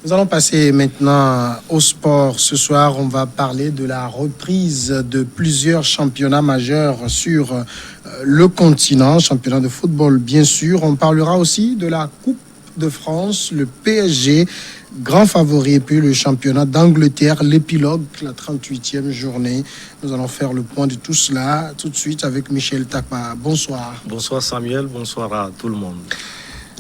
Nous allons passer maintenant au sport. Ce soir, on va parler de la reprise de plusieurs championnats majeurs sur le continent, championnat de football bien sûr. On parlera aussi de la Coupe de France, le PSG, grand favori, et puis le championnat d'Angleterre, l'épilogue, la 38e journée. Nous allons faire le point de tout cela tout de suite avec Michel Takpa. Bonsoir. Bonsoir Samuel, bonsoir à tout le monde.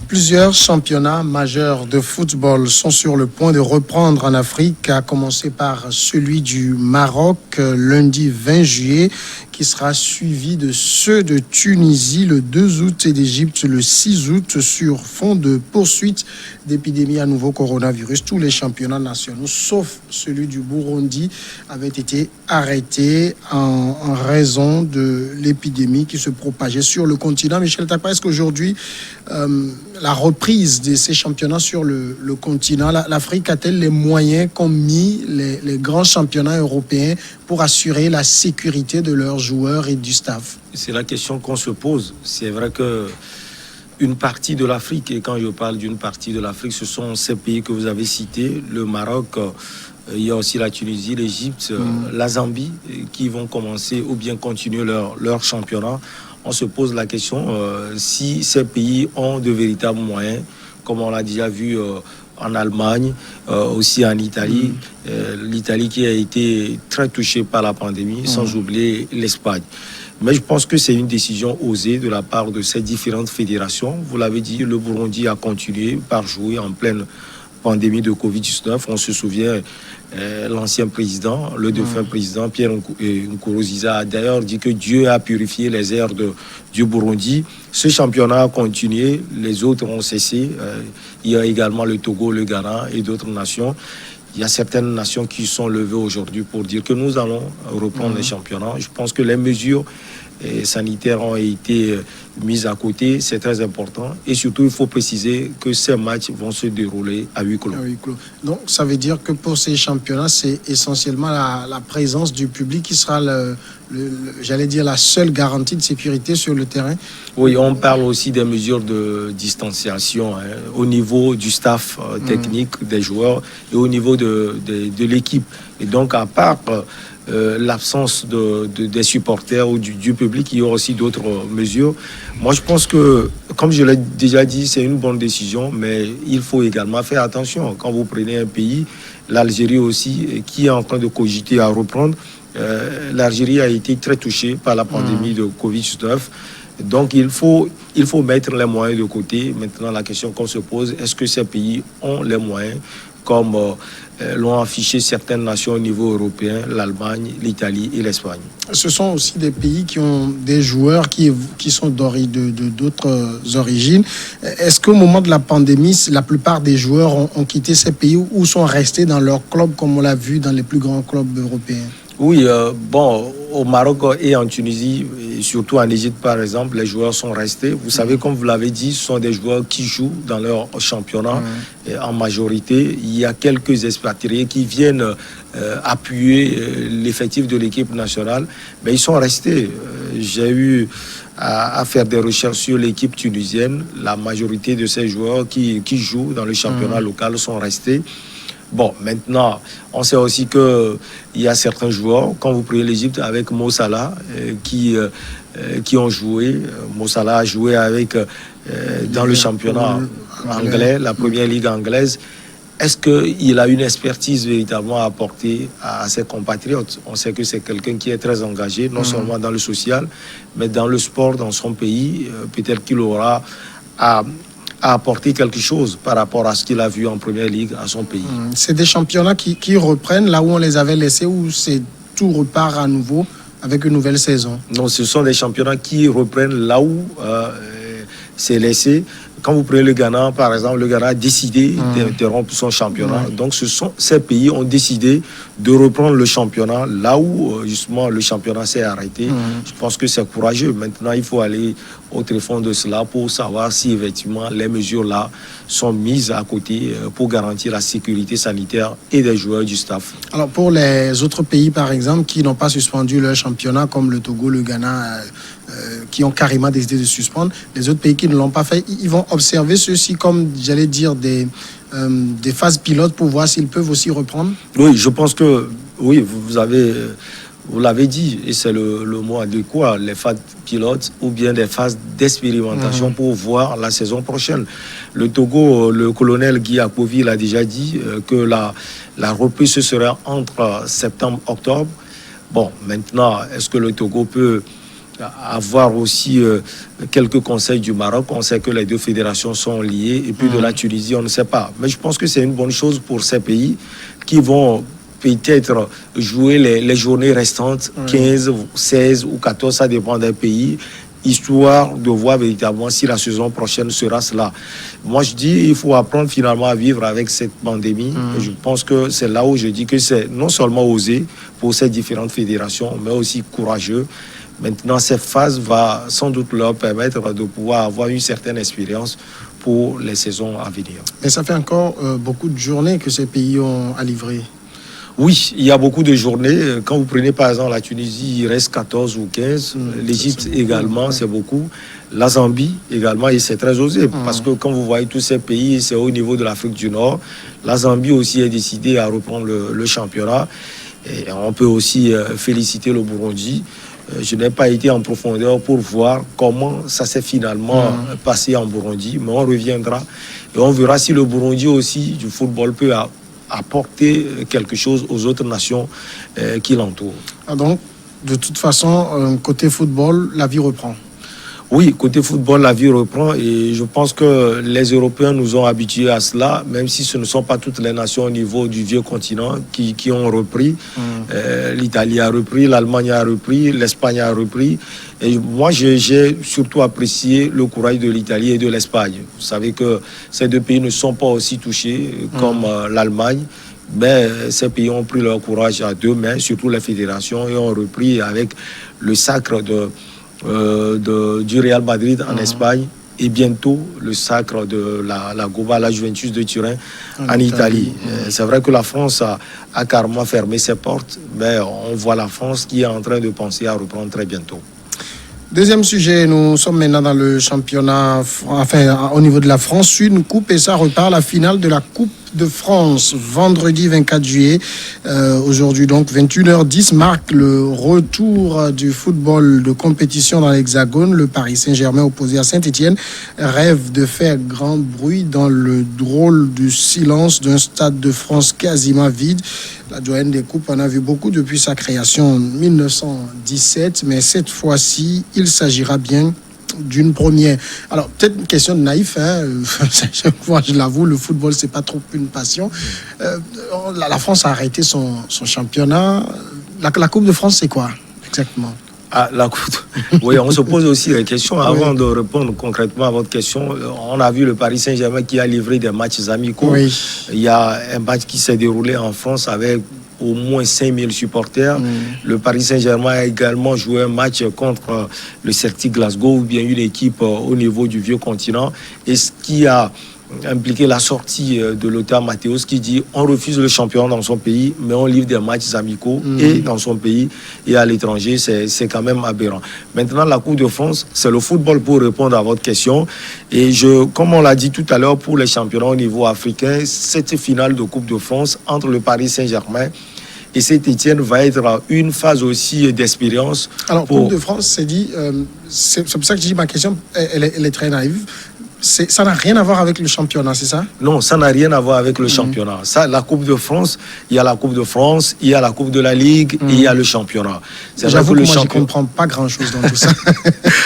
Plusieurs championnats majeurs de football sont sur le point de reprendre en Afrique, à commencer par celui du Maroc lundi 20 juillet, qui sera suivi de ceux de Tunisie le 2 août et d'Égypte le 6 août sur fond de poursuite d'épidémie à nouveau coronavirus. Tous les championnats nationaux, sauf celui du Burundi, avaient été arrêtés en raison de l'épidémie qui se propageait sur le continent. Michel Takpa, est-ce qu'aujourd'hui, la reprise de ces championnats sur le continent, l'Afrique a-t-elle les moyens qu'ont mis les grands championnats européens pour assurer la sécurité de leurs joueurs et du staff? C'est la question qu'on se pose. C'est vrai que une partie de l'Afrique, et quand je parle d'une partie de l'Afrique, ce sont ces pays que vous avez cités, le Maroc, il y a aussi la Tunisie, l'Égypte, la Zambie, qui vont commencer ou bien continuer leur championnat. On se pose la question si ces pays ont de véritables moyens, comme on l'a déjà vu en Allemagne, aussi en Italie. L'Italie qui a été très touchée par la pandémie, sans oublier l'Espagne. Mais je pense que c'est une décision osée de la part de ces différentes fédérations. Vous l'avez dit, le Burundi a continué par jouer en pleine pandémie de Covid-19. On se souvient, l'ancien président, le défunt président Pierre Nkurunziza a d'ailleurs dit que Dieu a purifié les airs du Burundi. Ce championnat a continué, les autres ont cessé. Il y a également le Togo, le Ghana et d'autres nations. Il y a certaines nations qui sont levées aujourd'hui pour dire que nous allons reprendre les championnats. Je pense que les mesures sanitaires ont été mises à côté, c'est très important. Et surtout, il faut préciser que ces matchs vont se dérouler à huis clos. Donc, ça veut dire que pour ces championnats, c'est essentiellement la présence du public qui sera, j'allais dire, la seule garantie de sécurité sur le terrain. Oui, on parle aussi des mesures de distanciation au niveau du staff technique des joueurs et au niveau de l'équipe. Et donc, à part l'absence des supporters ou du public, il y aura aussi d'autres mesures. Moi, je pense que, comme je l'ai déjà dit, c'est une bonne décision, mais il faut également faire attention. Quand vous prenez un pays, l'Algérie aussi, qui est en train de cogiter à reprendre, l'Algérie a été très touchée par la pandémie de Covid-19. Donc, il faut mettre les moyens de côté. Maintenant, la question qu'on se pose, est-ce que ces pays ont les moyens, comme l'ont affiché certaines nations au niveau européen, l'Allemagne, l'Italie et l'Espagne. Ce sont aussi des pays qui ont des joueurs qui sont d'autres origines. Est-ce qu'au moment de la pandémie, la plupart des joueurs ont quitté ces pays ou sont restés dans leur club, comme on l'a vu dans les plus grands clubs européens? Oui, au Maroc et en Tunisie, et surtout en Égypte par exemple, les joueurs sont restés. Vous savez, comme vous l'avez dit, ce sont des joueurs qui jouent dans leur championnat en majorité. Il y a quelques expatriés qui viennent appuyer l'effectif de l'équipe nationale, mais ils sont restés. J'ai eu à faire des recherches sur l'équipe tunisienne. La majorité de ces joueurs qui jouent dans le championnat local sont restés. Bon, maintenant, on sait aussi qu'il y a certains joueurs, quand vous prenez l'Égypte avec Mo Salah, qui ont joué. Mo Salah a joué dans le championnat anglais, la première ligue anglaise. Est-ce qu'il a une expertise véritablement à apporter à ses compatriotes? On sait que c'est quelqu'un qui est très engagé, non seulement dans le social, mais dans le sport, dans son pays. Peut-être qu'il aura à apporter quelque chose par rapport à ce qu'il a vu en première ligue à son pays. C'est des championnats qui reprennent là où on les avait laissés, ou c'est tout repart à nouveau avec une nouvelle saison? Non, ce sont des championnats qui reprennent là où c'est laissé. Quand vous prenez le Ghana, par exemple, le Ghana a décidé d'interrompre son championnat. Donc, ces pays ont décidé de reprendre le championnat là où, justement, le championnat s'est arrêté. Je pense que c'est courageux. Maintenant, il faut aller au tréfonds de cela pour savoir si effectivement les mesures là sont mises à côté pour garantir la sécurité sanitaire et des joueurs du staff. Alors pour les autres pays par exemple qui n'ont pas suspendu leur championnat comme le Togo, le Ghana, qui ont carrément décidé de suspendre, les autres pays qui ne l'ont pas fait, ils vont observer ceci comme j'allais dire des phases pilotes pour voir s'ils peuvent aussi reprendre. Oui, je pense que oui, vous l'avez dit, et c'est le mot adéquat, les phases pilotes ou bien des phases d'expérimentation pour voir la saison prochaine. Le Togo, le colonel Guy Akovi l'a déjà dit que la reprise ce serait entre septembre et octobre. Bon, maintenant, est-ce que le Togo peut avoir aussi quelques conseils du Maroc? On sait que les deux fédérations sont liées, et puis de la Tunisie, on ne sait pas. Mais je pense que c'est une bonne chose pour ces pays qui vont peut-être jouer les journées restantes, 15, 16 ou 14, ça dépend des pays, histoire de voir véritablement si la saison prochaine sera cela. Moi, je dis il faut apprendre finalement à vivre avec cette pandémie. Et je pense que c'est là où je dis que c'est non seulement osé pour ces différentes fédérations, mais aussi courageux. Maintenant, cette phase va sans doute leur permettre de pouvoir avoir une certaine expérience pour les saisons à venir. Mais ça fait encore beaucoup de journées que ces pays ont à livrer. Oui, il y a beaucoup de journées. Quand vous prenez par exemple la Tunisie, il reste 14 ou 15. L'Égypte également, c'est beaucoup. La Zambie également, et c'est très osé. Parce que quand vous voyez tous ces pays, c'est au niveau de l'Afrique du Nord. La Zambie aussi est décidée à reprendre le championnat. Et on peut aussi féliciter le Burundi. Je n'ai pas été en profondeur pour voir comment ça s'est finalement passé en Burundi. Mais on reviendra et on verra si le Burundi aussi du football peut apporter quelque chose aux autres nations qui l'entourent. Ah donc, de toute façon, côté football, la vie reprend. Oui, côté football, la vie reprend et je pense que les Européens nous ont habitués à cela, même si ce ne sont pas toutes les nations au niveau du vieux continent qui ont repris. L'Italie a repris, l'Allemagne a repris, l'Espagne a repris. Et moi, j'ai surtout apprécié le courage de l'Italie et de l'Espagne. Vous savez que ces deux pays ne sont pas aussi touchés comme l'Allemagne. Mais ces pays ont pris leur courage à deux mains, surtout les fédérations, et ont repris avec le sacre du Real Madrid en Espagne et bientôt le sacre de la Goba, la Juventus de Turin en Italie. C'est vrai que la France a carrément fermé ses portes, mais on voit la France qui est en train de penser à reprendre très bientôt. Deuxième sujet, nous sommes maintenant dans le championnat, enfin au niveau de la France, une coupe et ça repart la finale de la Coupe de France, vendredi 24 juillet. Aujourd'hui donc 21h10 marque le retour du football de compétition dans l'Hexagone. Le Paris Saint-Germain opposé à Saint-Étienne rêve de faire grand bruit dans le drôle du silence d'un stade de France quasiment vide. La doyenne des coupes en a vu beaucoup depuis sa création en 1917, mais cette fois-ci, il s'agira bien d'une première. Alors, peut-être une question de naïf, moi je l'avoue, le football, c'est pas trop une passion. La France a arrêté son championnat. La Coupe de France, c'est quoi exactement? La coupe. Oui, on se pose aussi la question. Avant de répondre concrètement à votre question, on a vu le Paris Saint-Germain qui a livré des matchs amicaux. Oui. Il y a un match qui s'est déroulé en France avec au moins 5000 supporters. Le Paris Saint-Germain a également joué un match contre le Celtic Glasgow, ou bien une équipe au niveau du vieux continent. Et ce qui a impliqué la sortie de Lothar Matthäus qui dit on refuse le champion dans son pays mais on livre des matchs amicaux et dans son pays et à l'étranger, c'est quand même aberrant. Maintenant la Coupe de France, c'est le football pour répondre à votre question et comme on l'a dit tout à l'heure pour les championnats au niveau africain, cette finale de Coupe de France entre le Paris Saint-Germain et Saint-Étienne va être une phase aussi d'expérience. Alors Coupe de France, c'est dit, c'est pour ça que je dis ma question, elle est très naïve. Ça n'a rien à voir avec le championnat, c'est ça? Non, ça n'a rien à voir avec le championnat. Ça, la Coupe de France, il y a la Coupe de France, il y a la Coupe de la Ligue et il y a le championnat. J'avoue que moi, je ne comprends pas grand-chose dans tout ça.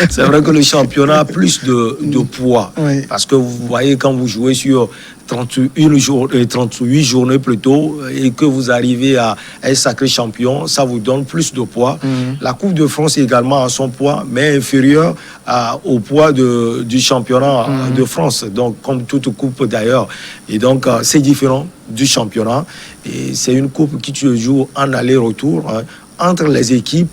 C'est vrai que le championnat a plus de poids. Oui. Parce que vous voyez, quand vous jouez sur 38 journées plutôt et que vous arrivez à être sacré champion, ça vous donne plus de poids. La Coupe de France également a son poids, mais inférieur au poids du championnat de France, donc comme toute coupe d'ailleurs. Et donc c'est différent du championnat et c'est une coupe qui se joue en aller-retour entre les équipes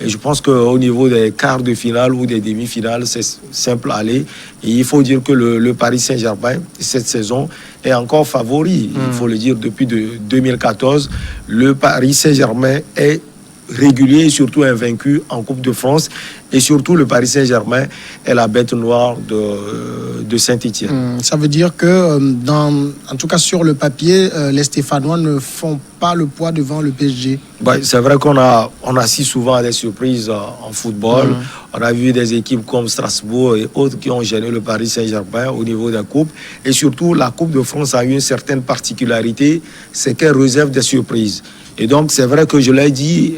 Et je pense qu'au niveau des quarts de finale ou des demi-finales, c'est simple à aller. Et il faut dire que le Paris Saint-Germain, cette saison, est encore favori. Il faut le dire, depuis 2014, le Paris Saint-Germain est régulier et surtout invaincu en Coupe de France. Et surtout, le Paris Saint-Germain est la bête noire de Saint-Étienne. Ça veut dire que, en tout cas sur le papier, les Stéphanois ne font pas le poids devant le PSG. C'est vrai qu'on assiste souvent à des surprises en football. On a vu des équipes comme Strasbourg et autres qui ont gêné le Paris Saint-Germain au niveau de la Coupe. Et surtout, la Coupe de France a eu une certaine particularité, c'est qu'elle réserve des surprises. Et donc, c'est vrai que je l'ai dit,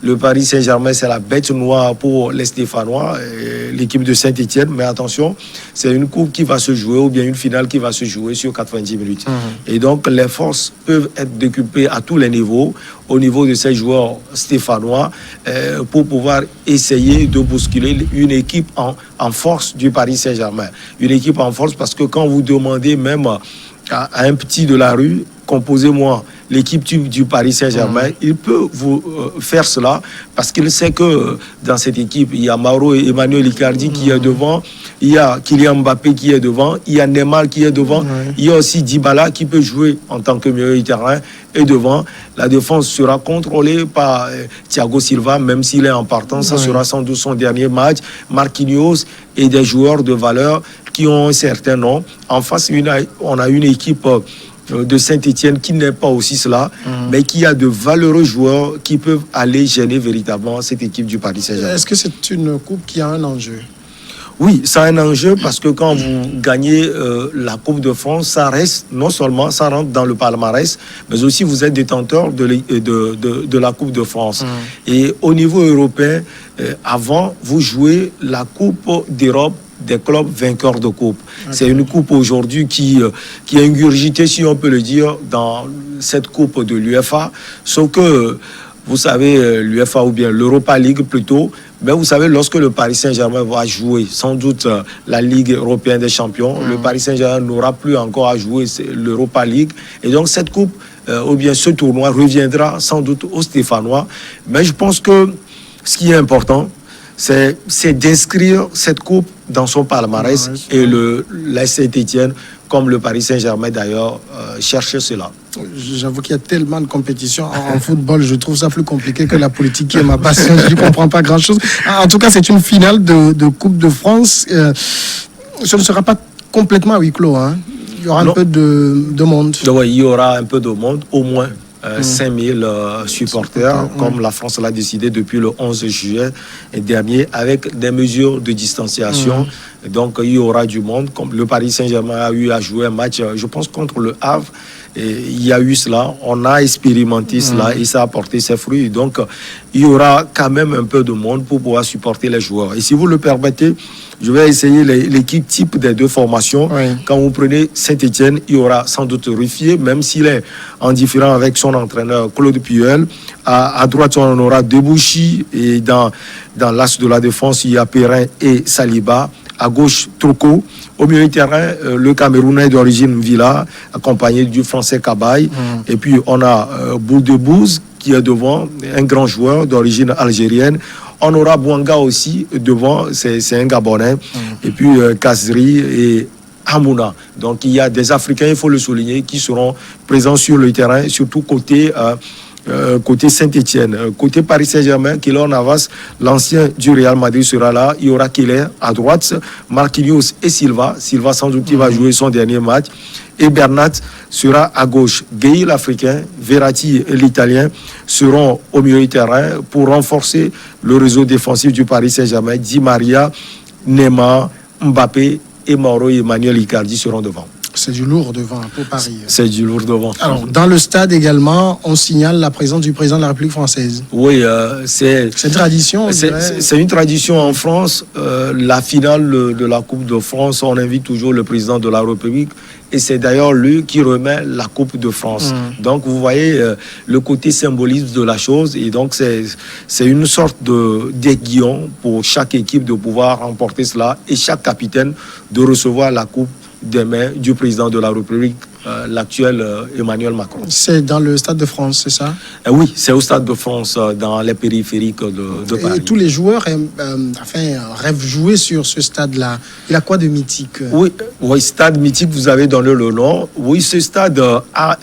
le Paris Saint-Germain, c'est la bête noire pour les Stéphanois, l'équipe de Saint-Étienne. Mais attention, c'est une coupe qui va se jouer, ou bien une finale qui va se jouer sur 90 minutes. Et donc, les forces peuvent être décuplées à tous les niveaux, au niveau de ces joueurs stéphanois, pour pouvoir essayer de bousculer une équipe en force du Paris Saint-Germain. Une équipe en force, parce que quand vous demandez même à un petit de la rue, composez-moi l'équipe du Paris Saint-Germain, il peut vous faire cela parce qu'il sait que dans cette équipe, il y a Mauro et Emmanuel Icardi qui est devant, il y a Kylian Mbappé qui est devant, il y a Neymar qui est devant, il y a aussi Dybala qui peut jouer en tant que milieu de terrain et devant. La défense sera contrôlée par Thiago Silva, même s'il est en partance, ça sera sans doute son dernier match. Marquinhos et des joueurs de valeur qui ont un certain nom. En face, on a une équipe de Saint-Étienne qui n'est pas aussi cela, mais qui a de valeureux joueurs qui peuvent aller gêner véritablement cette équipe du Paris Saint-Germain. Est-ce que c'est une coupe qui a un enjeu? Oui, ça a un enjeu parce que quand vous gagnez la Coupe de France, ça reste, non seulement ça rentre dans le palmarès, mais aussi vous êtes détenteur de la Coupe de France. Et au niveau européen, avant, vous jouez la Coupe d'Europe des clubs vainqueurs de coupe. C'est une coupe aujourd'hui qui est ingurgitée, si on peut le dire, dans cette coupe de l'UEFA. Sauf que, vous savez, l'UEFA ou bien l'Europa League plutôt, mais vous savez, lorsque le Paris Saint-Germain va jouer sans doute la Ligue européenne des champions, le Paris Saint-Germain n'aura plus encore à jouer l'Europa League. Et donc cette coupe, ou bien ce tournoi, reviendra sans doute aux Stéphanois. Mais je pense que ce qui est important, c'est d'inscrire cette coupe dans son palmarès et la Saint-Étienne, comme le Paris Saint-Germain d'ailleurs, cherche cela. J'avoue qu'il y a tellement de compétitions en football, je trouve ça plus compliqué que la politique qui est ma passion, je ne comprends pas grand-chose. En tout cas, c'est une finale de Coupe de France. Ce ne sera pas complètement à huis clos, hein. Il y aura un peu de monde. Oui, il y aura un peu de monde, au moins. 5000 supporters, comme la France l'a décidé depuis le 11 juillet dernier, avec des mesures de distanciation. Donc, il y aura du monde. Comme le Paris Saint-Germain a eu à jouer un match, je pense, contre le Havre. Et il y a eu cela. On a expérimenté cela et ça a porté ses fruits. Donc, il y aura quand même un peu de monde pour pouvoir supporter les joueurs. Et si vous le permettez, je vais essayer l'équipe type des deux formations. Quand vous prenez Saint-Étienne, il y aura sans doute Ruffier, même s'il est en différent avec son entraîneur Claude Puel. À droite, on aura Debouchy. Et dans l'axe de la défense, il y a Perrin et Saliba. À gauche, Trocco. Au milieu du terrain, le Camerounais d'origine Villa, accompagné du Français Cabaye. Et puis, on a Boudebouze, qui est devant, un grand joueur d'origine algérienne. On aura Bouanga aussi devant, c'est un Gabonais. Et puis, Kazri et Hamouna. Donc, il y a des Africains, il faut le souligner, qui seront présents sur le terrain, surtout côté Saint-Étienne. Côté Paris Saint-Germain, Keylor Navas, l'ancien du Real Madrid, sera là. Il y aura Keller à droite, Marquinhos et Silva. Silva, sans doute, qui va jouer son dernier match. Et Bernat sera à gauche. Gueye, l'Africain, Verratti, l'Italien, seront au milieu du terrain pour renforcer le réseau défensif du Paris Saint-Germain. Di Maria, Neymar, Mbappé et Mauro et Emmanuel Icardi seront devant. C'est du lourd devant pour Paris. C'est du lourd devant. Alors, dans le stade également, on signale la présence du président de la République française. Oui, c'est une tradition. C'est une tradition en France. La finale de la Coupe de France, on invite toujours le président de la République. Et c'est d'ailleurs lui qui remet la Coupe de France. Donc, vous voyez le côté symbolisme de la chose. Et donc, c'est une sorte d'aiguillon pour chaque équipe de pouvoir remporter cela. Et chaque capitaine de recevoir la Coupe des mains du président de la République, l'actuel Emmanuel Macron. C'est dans le Stade de France, c'est ça? Oui, c'est au Stade de France, dans les périphériques de Paris. Et tous les joueurs rêvent jouer sur ce stade-là. Il a quoi de mythique? Oui, stade mythique, vous avez donné le nom. Oui, ce stade a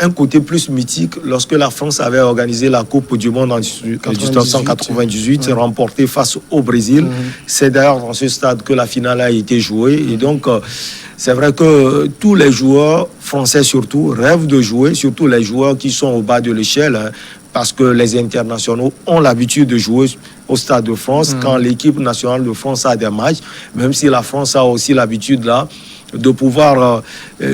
un côté plus mythique lorsque la France avait organisé la Coupe du Monde en 1998, remportée face au Brésil. C'est d'ailleurs dans ce stade que la finale a été jouée. Et donc, c'est vrai que tous les joueurs français surtout rêvent de jouer, surtout les joueurs qui sont au bas de l'échelle, parce que les internationaux ont l'habitude de jouer au Stade de France quand l'équipe nationale de France a des matchs, même si la France a aussi l'habitude là de pouvoir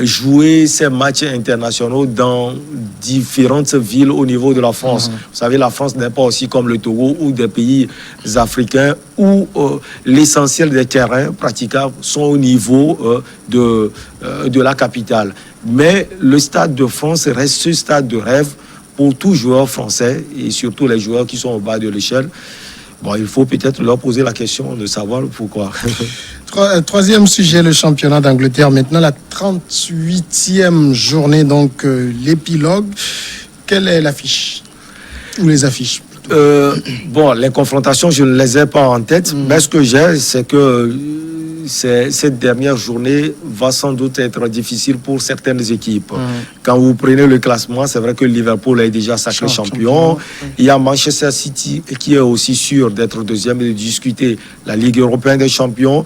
jouer ces matchs internationaux dans différentes villes au niveau de la France. Vous savez, la France n'est pas aussi comme le Togo ou des pays africains où l'essentiel des terrains praticables sont au niveau de la capitale. Mais le Stade de France reste ce stade de rêve pour tout joueur français et surtout les joueurs qui sont au bas de l'échelle. Bon, il faut peut-être leur poser la question de savoir pourquoi. Troisième sujet, le championnat d'Angleterre. Maintenant, la 38e journée, donc l'épilogue. Quelle est l'affiche? Ou les affiches? Bon, les confrontations, je ne les ai pas en tête. Mais ce que j'ai, c'est que cette dernière journée va sans doute être difficile pour certaines équipes. Quand vous prenez le classement, c'est vrai que Liverpool est déjà sacré champion. Il y a Manchester City qui est aussi sûr d'être deuxième et de discuter la Ligue européenne des champions.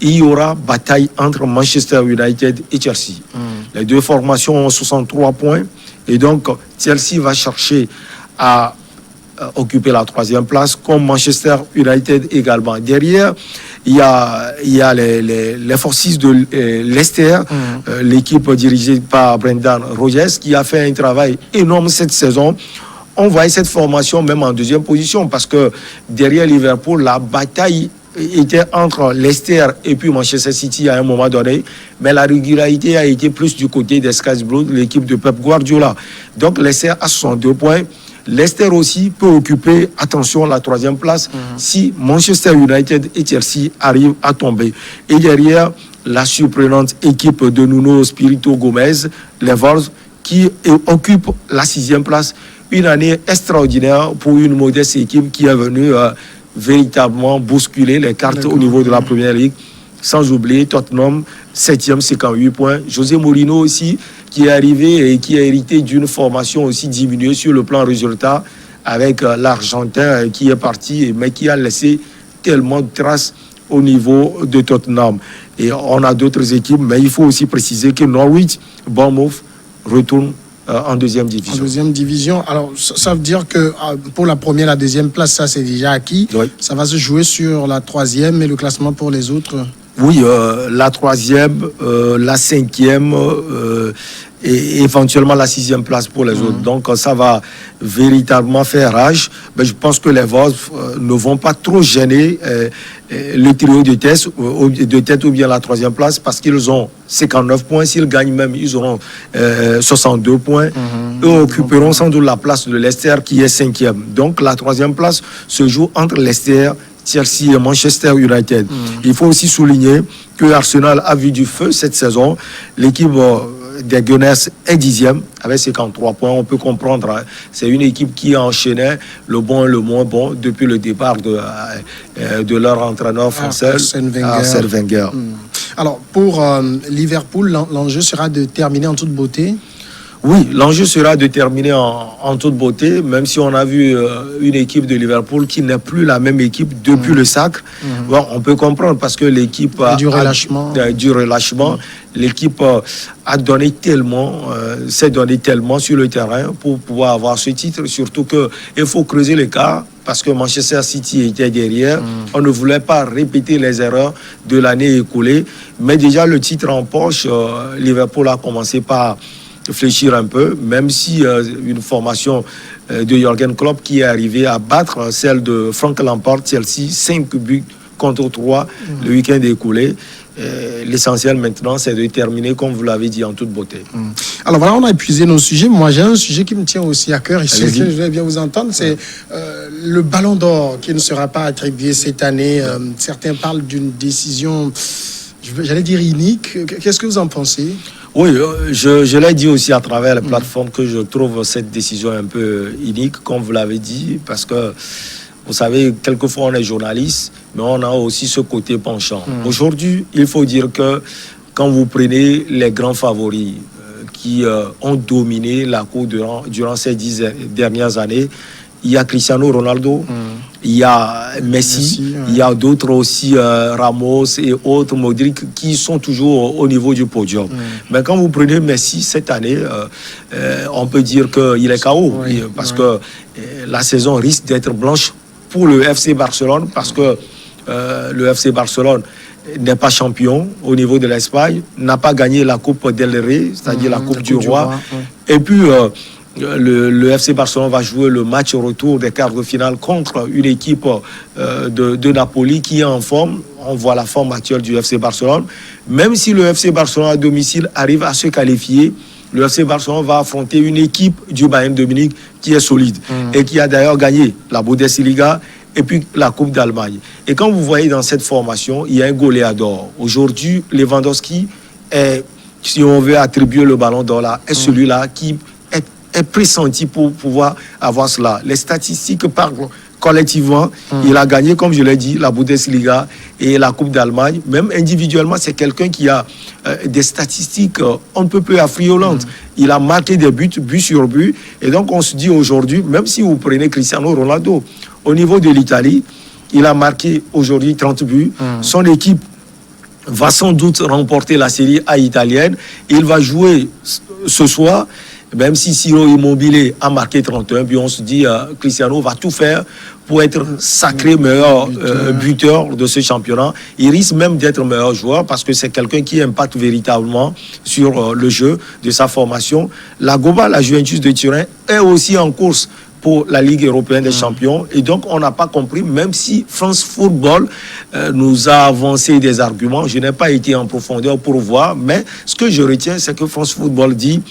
Il y aura bataille entre Manchester United et Chelsea. Les deux formations ont 63 points. Et donc, Chelsea va chercher à occuper la troisième place, comme Manchester United également. Derrière, il y a les Forces de Leicester, l'équipe dirigée par Brendan Rodgers, qui a fait un travail énorme cette saison. On voit cette formation même en deuxième position, parce que derrière Liverpool, la bataille était entre Leicester et puis Manchester City à un moment donné, mais la régularité a été plus du côté des Sky Blues, l'équipe de Pep Guardiola. Donc Leicester a 62 points. Leicester aussi peut occuper, attention, la troisième place si Manchester United et Chelsea arrivent à tomber. Et derrière, la surprenante équipe de Nuno Espirito Gomes, les Wolves, qui occupe la sixième place. Une année extraordinaire pour une modeste équipe qui est venue véritablement bousculer les cartes au niveau de la Première Ligue. Sans oublier Tottenham, 7e, 58 points. José Mourinho aussi, qui est arrivé et qui a hérité d'une formation aussi diminuée sur le plan résultat, avec l'Argentin qui est parti, mais qui a laissé tellement de traces au niveau de Tottenham. Et on a d'autres équipes, mais il faut aussi préciser que Norwich, Bournemouth, retourne en deuxième division. En deuxième division. Alors, ça veut dire que pour la première, la deuxième place, ça c'est déjà acquis. Oui. Ça va se jouer sur la troisième et le classement pour les autres. Oui, la troisième, la cinquième et éventuellement la sixième place pour les autres. Donc ça va véritablement faire rage. Mais je pense que les Wolves ne vont pas trop gêner le trio de tête ou bien la troisième place, parce qu'ils ont 59 points. S'ils gagnent même, ils auront 62 points. Eux occuperont sans doute la place de Leicester qui est cinquième. Donc la troisième place se joue entre Leicester, Chelsea et Manchester United. Il faut aussi souligner que Arsenal a vu du feu cette saison. L'équipe des Gunners est 10e avec 53 points. On peut comprendre, hein. C'est une équipe qui enchaînait le bon et le moins bon depuis le départ de leur entraîneur français, Arsène Wenger. Alors, pour Liverpool, l'enjeu sera de terminer en toute beauté. Oui, l'enjeu sera de terminer en toute beauté, même si on a vu une équipe de Liverpool qui n'est plus la même équipe depuis le sacre. Bon, on peut comprendre parce que l'équipe a du relâchement. L'équipe a donné tellement, s'est donné tellement sur le terrain pour pouvoir avoir ce titre. Surtout qu'il faut creuser l'écart parce que Manchester City était derrière. On ne voulait pas répéter les erreurs de l'année écoulée. Mais déjà, le titre en poche, Liverpool a commencé par réfléchir un peu, même si une formation de Jürgen Klopp qui est arrivée à battre celle de Frank Lampard, Chelsea, 5 buts contre 3 le week-end écoulé. L'essentiel maintenant, c'est de terminer, comme vous l'avez dit, en toute beauté. Alors voilà, on a épuisé nos sujets. Moi, j'ai un sujet qui me tient aussi à cœur et sur lequel je vais bien vous entendre. C'est le Ballon d'Or qui ne sera pas attribué cette année. Certains parlent d'une décision, j'allais dire unique. Qu'est-ce que vous en pensez? Oui, je l'ai dit aussi à travers les plateformes que je trouve cette décision un peu unique, comme vous l'avez dit, parce que vous savez, quelquefois on est journaliste, mais on a aussi ce côté penchant. Aujourd'hui, il faut dire que quand vous prenez les grands favoris qui ont dominé la Cour durant ces 10 dernières années, il y a Cristiano Ronaldo, il y a Messi, il y a d'autres aussi, Ramos et autres, Modric, qui sont toujours au niveau du podium. Mais quand vous prenez Messi cette année, on peut dire qu'il est KO, parce que la saison risque d'être blanche pour le FC Barcelone, parce que le FC Barcelone n'est pas champion au niveau de l'Espagne, n'a pas gagné la Coupe del Rey, c'est-à-dire la Coupe du Roi. Et puis, le FC Barcelone va jouer le match retour des quarts de finale contre une équipe de Napoli qui est en forme. On voit la forme actuelle du FC Barcelone. Même si le FC Barcelone à domicile arrive à se qualifier, le FC Barcelone va affronter une équipe du Bayern de Munich qui est solide et qui a d'ailleurs gagné la Bundesliga et puis la Coupe d'Allemagne. Et quand vous voyez dans cette formation, il y a un goléador. Aujourd'hui, Lewandowski est, si on veut attribuer le ballon d'or là, est celui-là qui est pressenti pour pouvoir avoir cela. Les statistiques parlent collectivement. Il a gagné, comme je l'ai dit, la Bundesliga et la Coupe d'Allemagne. Même individuellement, c'est quelqu'un qui a des statistiques un peu affriolantes. Il a marqué des buts, but sur but. Et donc, on se dit aujourd'hui, même si vous prenez Cristiano Ronaldo, au niveau de l'Italie, il a marqué aujourd'hui 30 buts. Son équipe va sans doute remporter la Série A italienne. Il va jouer ce soir. Même si Ciro Immobile a marqué 31 buts, on se dit Cristiano va tout faire pour être sacré meilleur buteur de ce championnat. Il risque même d'être meilleur joueur parce que c'est quelqu'un qui impacte véritablement sur le jeu de sa formation. La Goba, la Juventus de Turin, est aussi en course pour la Ligue européenne des champions. Et donc, on n'a pas compris, même si France Football nous a avancé des arguments, je n'ai pas été en profondeur pour voir, mais ce que je retiens, c'est que France Football dit,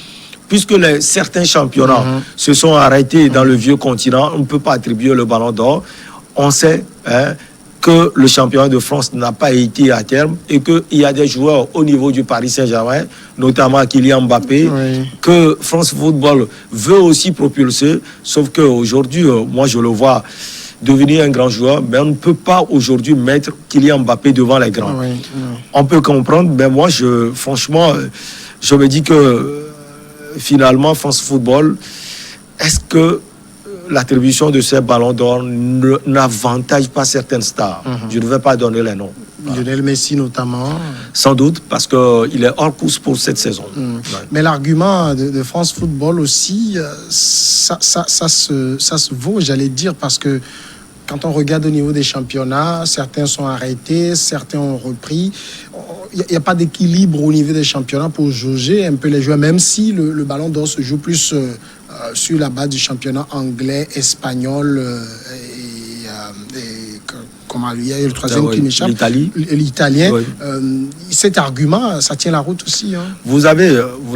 puisque certains championnats se sont arrêtés dans le vieux continent, on ne peut pas attribuer le ballon d'or. On sait que le championnat de France n'a pas été à terme et qu'il y a des joueurs au niveau du Paris Saint-Germain, notamment Kylian Mbappé, que France Football veut aussi propulser. Sauf qu'aujourd'hui, moi je le vois devenir un grand joueur, mais on ne peut pas aujourd'hui mettre Kylian Mbappé devant les grands. On peut comprendre, mais moi, franchement, je me dis que finalement, France Football, est-ce que l'attribution de ces ballons d'or n'avantage pas certaines stars? Je ne vais pas donner les noms. Lionel Messi notamment. Sans doute, parce qu'il est hors course pour cette saison. Mais l'argument de France Football aussi, ça se vaut, j'allais dire, parce que quand on regarde au niveau des championnats, certains sont arrêtés, certains ont repris. Il n'y a pas d'équilibre au niveau des championnats pour jauger un peu les joueurs, même si le ballon d'or se joue plus sur la base du championnat anglais, espagnol comment il y a le troisième qui m'échappe, l'italien. Cet argument, ça tient la route aussi. Vous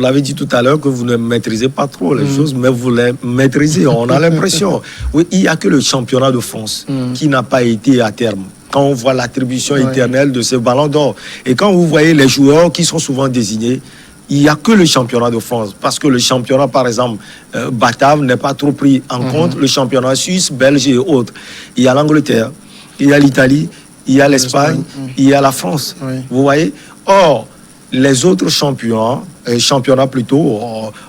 l'avez dit tout à l'heure que vous ne maîtrisez pas trop les choses, mais vous les maîtrisez. On a l'impression. Oui, il n'y a que le championnat de France qui n'a pas été à terme. Quand on voit l'attribution éternelle de ce ballon d'or. Et quand vous voyez les joueurs qui sont souvent désignés, il n'y a que le championnat de France. Parce que le championnat, par exemple, Batave n'est pas trop pris en compte. Le championnat suisse, belge et autres. Il y a l'Angleterre, il y a l'Italie, il y a l'Espagne, il y a la France. Vous voyez? Or, les autres championnats plutôt,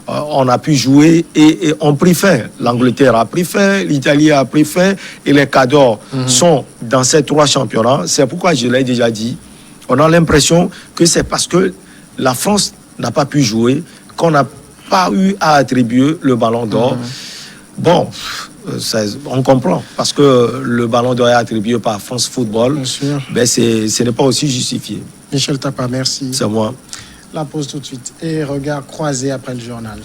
on a pu jouer et ont pris fin. L'Angleterre a pris fin, l'Italie a pris fin et les cadors sont dans ces 3 championnats. C'est pourquoi je l'ai déjà dit. On a l'impression que c'est parce que la France n'a pas pu jouer qu'on n'a pas eu à attribuer le ballon d'or. Bon, on comprend, parce que le ballon d'or est attribué par France Football. Bien sûr. Ben ce n'est pas aussi justifié. Michel Tapa, merci. C'est moi. La pause tout de suite et regard croisé après le journal.